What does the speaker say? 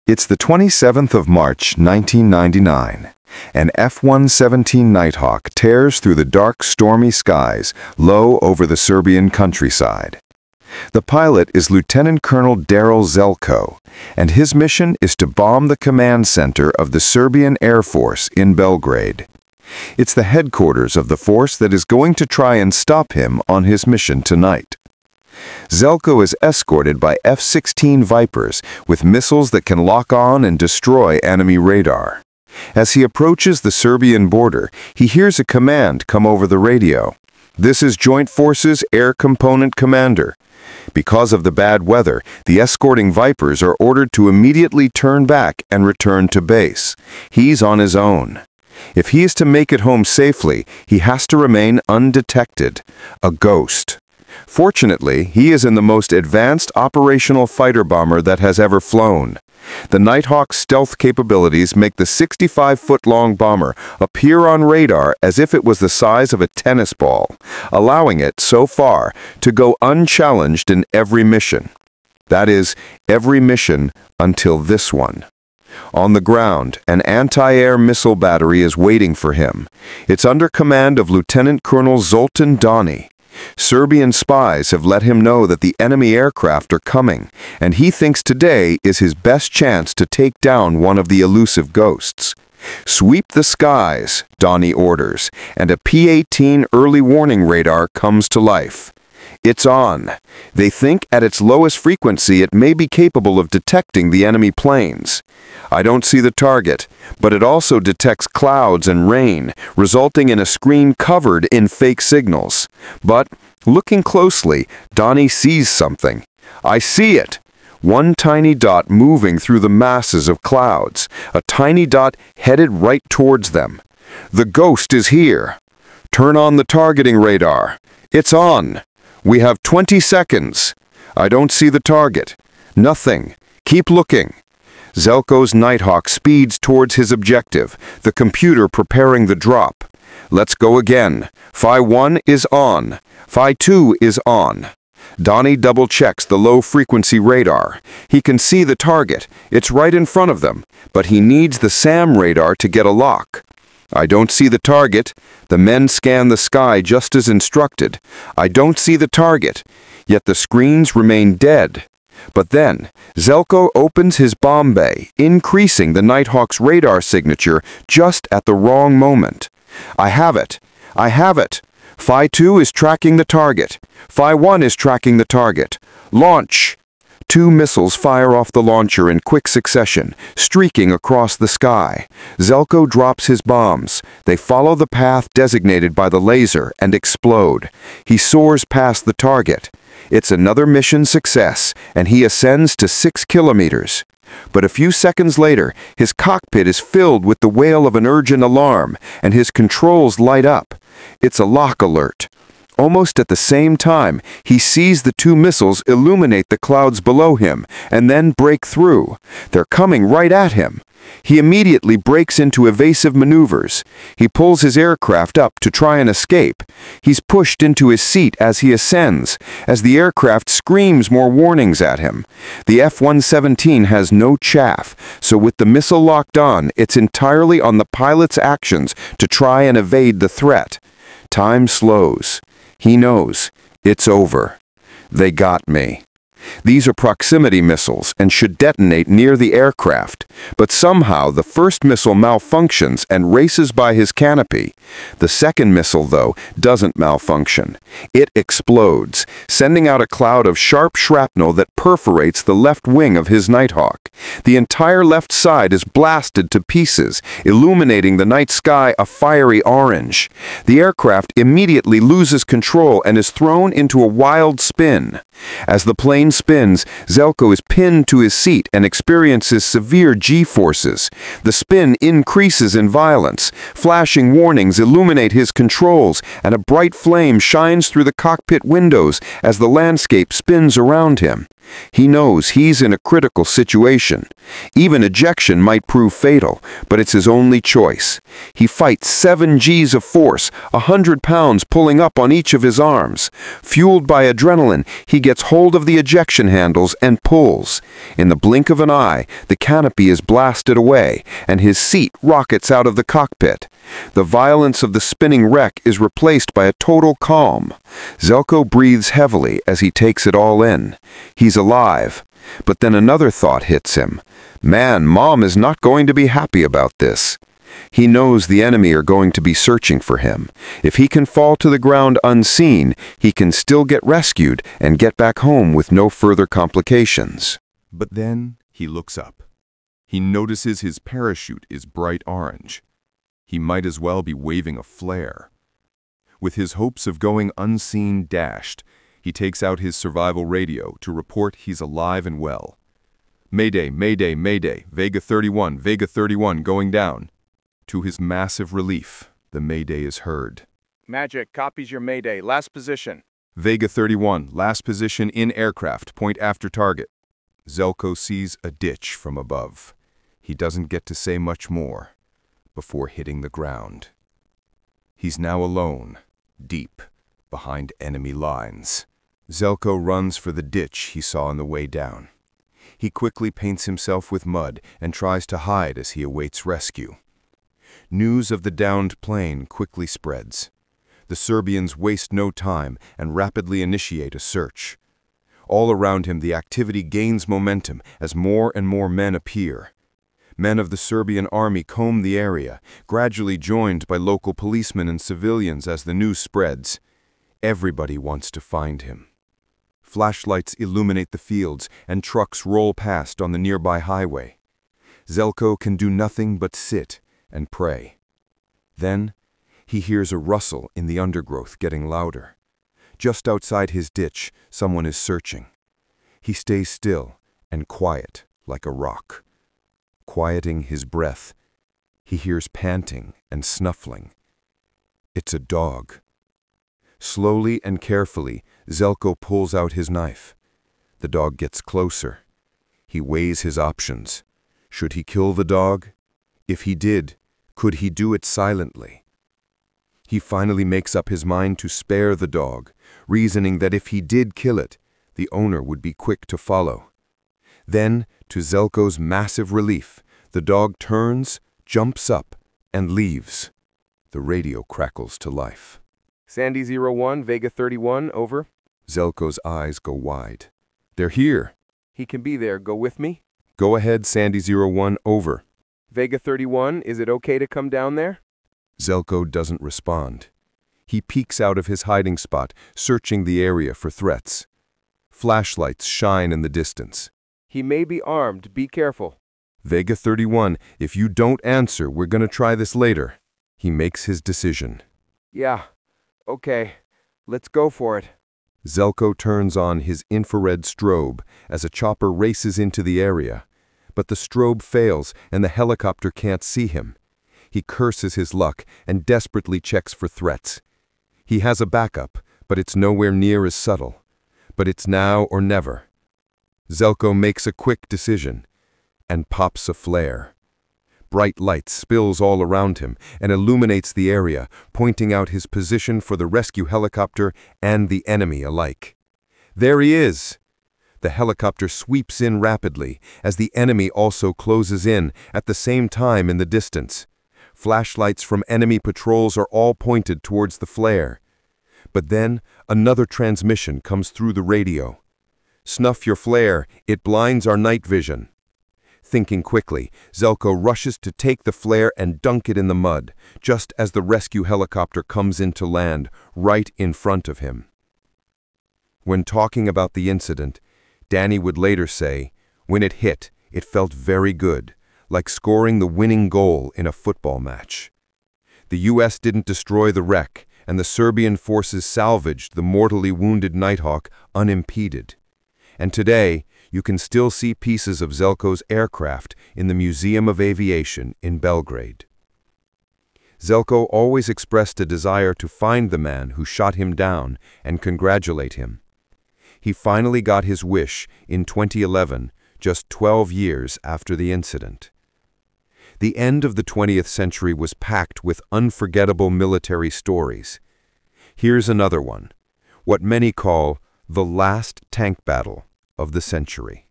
It's the 27th of March, 1999. An F-117 Nighthawk tears through the dark, stormy skies, low over the Serbian countryside. The pilot is Lieutenant Colonel Darrell Zelko, and his mission is to bomb the command center of the Serbian Air Force in Belgrade. It's the headquarters of the force that is going to try and stop him on his mission tonight. Zelko is escorted by F-16 Vipers with missiles that can lock on and destroy enemy radar. As he approaches the Serbian border, he hears a command come over the radio. "This is Joint Forces Air Component Commander." Because of the bad weather, the escorting Vipers are ordered to immediately turn back and return to base. He's on his own. If he is to make it home safely, he has to remain undetected, a ghost. Fortunately, he is in the most advanced operational fighter bomber that has ever flown. The Nighthawk's stealth capabilities make the 65-foot-long bomber appear on radar as if it was the size of a tennis ball, allowing it, so far, to go unchallenged in every mission. That is, every mission until this one. On the ground, an anti-air missile battery is waiting for him. It's under command of Lieutenant Colonel Zoltan Dani. Serbian spies have let him know that the enemy aircraft are coming, and he thinks today is his best chance to take down one of the elusive ghosts. "Sweep the skies," Dani orders, and a P-18 early warning radar comes to life. It's on. They think at its lowest frequency it may be capable of detecting the enemy planes. "I don't see the target, but it also detects clouds and rain, resulting in a screen covered in fake signals. But, looking closely, Dani sees something. I see it! One tiny dot moving through the masses of clouds, a tiny dot headed right towards them. The ghost is here. Turn on the targeting radar. It's on. We have 20 seconds. I don't see the target. Nothing. Keep looking." Zelko's Nighthawk speeds towards his objective, the computer preparing the drop. "Let's go again. Phi 1 is on. Phi 2 is on." Dani double-checks the low-frequency radar. He can see the target. It's right in front of them, but he needs the SAM radar to get a lock. "I don't see the target." The men scan the sky just as instructed. "I don't see the target." Yet the screens remain dead. But then, Zelko opens his bomb bay, increasing the Nighthawk's radar signature just at the wrong moment. "I have it. I have it. Phi 2 is tracking the target. Phi 1 is tracking the target. Launch!" Two missiles fire off the launcher in quick succession, streaking across the sky. Zelko drops his bombs. They follow the path designated by the laser and explode. He soars past the target. It's another mission success, and he ascends to 6 kilometers. But a few seconds later, his cockpit is filled with the wail of an urgent alarm, and his controls light up. It's a lock alert. Almost at the same time, he sees the two missiles illuminate the clouds below him and then break through. They're coming right at him. He immediately breaks into evasive maneuvers. He pulls his aircraft up to try and escape. He's pushed into his seat as he ascends, as the aircraft screams more warnings at him. The F-117 has no chaff, so with the missile locked on, it's entirely on the pilot's actions to try and evade the threat. Time slows. He knows. It's over. They got me. These are proximity missiles and should detonate near the aircraft, but somehow the first missile malfunctions and races by his canopy. The second missile, though, doesn't malfunction. It explodes, sending out a cloud of sharp shrapnel that perforates the left wing of his Nighthawk. The entire left side is blasted to pieces, illuminating the night sky a fiery orange. The aircraft immediately loses control and is thrown into a wild spin. As the plane spins, Zelko is pinned to his seat and experiences severe G-forces. The spin increases in violence. Flashing warnings illuminate his controls, and a bright flame shines through the cockpit windows as the landscape spins around him. He knows he's in a critical situation. Even ejection might prove fatal, but it's his only choice. He fights 7 Gs of force, 100 pounds pulling up on each of his arms. Fueled by adrenaline, he gets hold of the ejection handles and pulls. In the blink of an eye, the canopy is blasted away, and his seat rockets out of the cockpit. The violence of the spinning wreck is replaced by a total calm. Zelko breathes heavily as he takes it all in. He's alive. But then another thought hits him. Man, Mom is not going to be happy about this. He knows the enemy are going to be searching for him. If he can fall to the ground unseen, he can still get rescued and get back home with no further complications. But then he looks up. He notices his parachute is bright orange. He might as well be waving a flare. With his hopes of going unseen dashed, he takes out his survival radio to report he's alive and well. Mayday, Mayday, Mayday, Vega 31 going down. To his massive relief, the Mayday is heard. Magic copies your Mayday, last position. Vega 31, last position in aircraft, point after target. Zelko sees a ditch from above. He doesn't get to say much more before hitting the ground. He's now alone, deep behind enemy lines. Zelko runs for the ditch he saw on the way down. He quickly paints himself with mud and tries to hide as he awaits rescue. News of the downed plane quickly spreads. The Serbians waste no time and rapidly initiate a search. All around him, the activity gains momentum as more and more men appear. Men of the Serbian army comb the area, gradually joined by local policemen and civilians as the news spreads. Everybody wants to find him. Flashlights illuminate the fields and trucks roll past on the nearby highway. Zelko can do nothing but sit and pray. Then he hears a rustle in the undergrowth getting louder. Just outside his ditch, someone is searching. He stays still and quiet like a rock. Quieting his breath, he hears panting and snuffling. It's a dog. Slowly and carefully, Zelko pulls out his knife. The dog gets closer. He weighs his options. Should he kill the dog? If he did, could he do it silently? He finally makes up his mind to spare the dog, reasoning that if he did kill it, the owner would be quick to follow. Then, to Zelko's massive relief, the dog turns, jumps up, and leaves. The radio crackles to life. Sandy 01, Vega 31, over. Zelko's eyes go wide. They're here. He can be there. Go with me. Go ahead, Sandy 01, over. Vega 31, is it okay to come down there? Zelko doesn't respond. He peeks out of his hiding spot, searching the area for threats. Flashlights shine in the distance. He may be armed. Be careful. Vega 31, if you don't answer, we're gonna try this later. He makes his decision. Yeah, okay. Let's go for it. Zelko turns on his infrared strobe as a chopper races into the area. But the strobe fails and the helicopter can't see him. He curses his luck and desperately checks for threats. He has a backup, but it's nowhere near as subtle. But it's now or never. Zelko makes a quick decision and pops a flare. Bright light spills all around him and illuminates the area, pointing out his position for the rescue helicopter and the enemy alike. There he is! The helicopter sweeps in rapidly as the enemy also closes in at the same time in the distance. Flashlights from enemy patrols are all pointed towards the flare. But then another transmission comes through the radio. Snuff your flare, it blinds our night vision. Thinking quickly, Zelko rushes to take the flare and dunk it in the mud, just as the rescue helicopter comes in to land right in front of him. When talking about the incident, Dani would later say, when it hit, it felt very good, like scoring the winning goal in a football match. The U.S. didn't destroy the wreck, and the Serbian forces salvaged the mortally wounded Nighthawk unimpeded. And today, you can still see pieces of Zelko's aircraft in the Museum of Aviation in Belgrade. Zelko always expressed a desire to find the man who shot him down and congratulate him. He finally got his wish in 2011, just 12 years after the incident. The end of the 20th century was packed with unforgettable military stories. Here's another one, what many call the last tank battle of the century.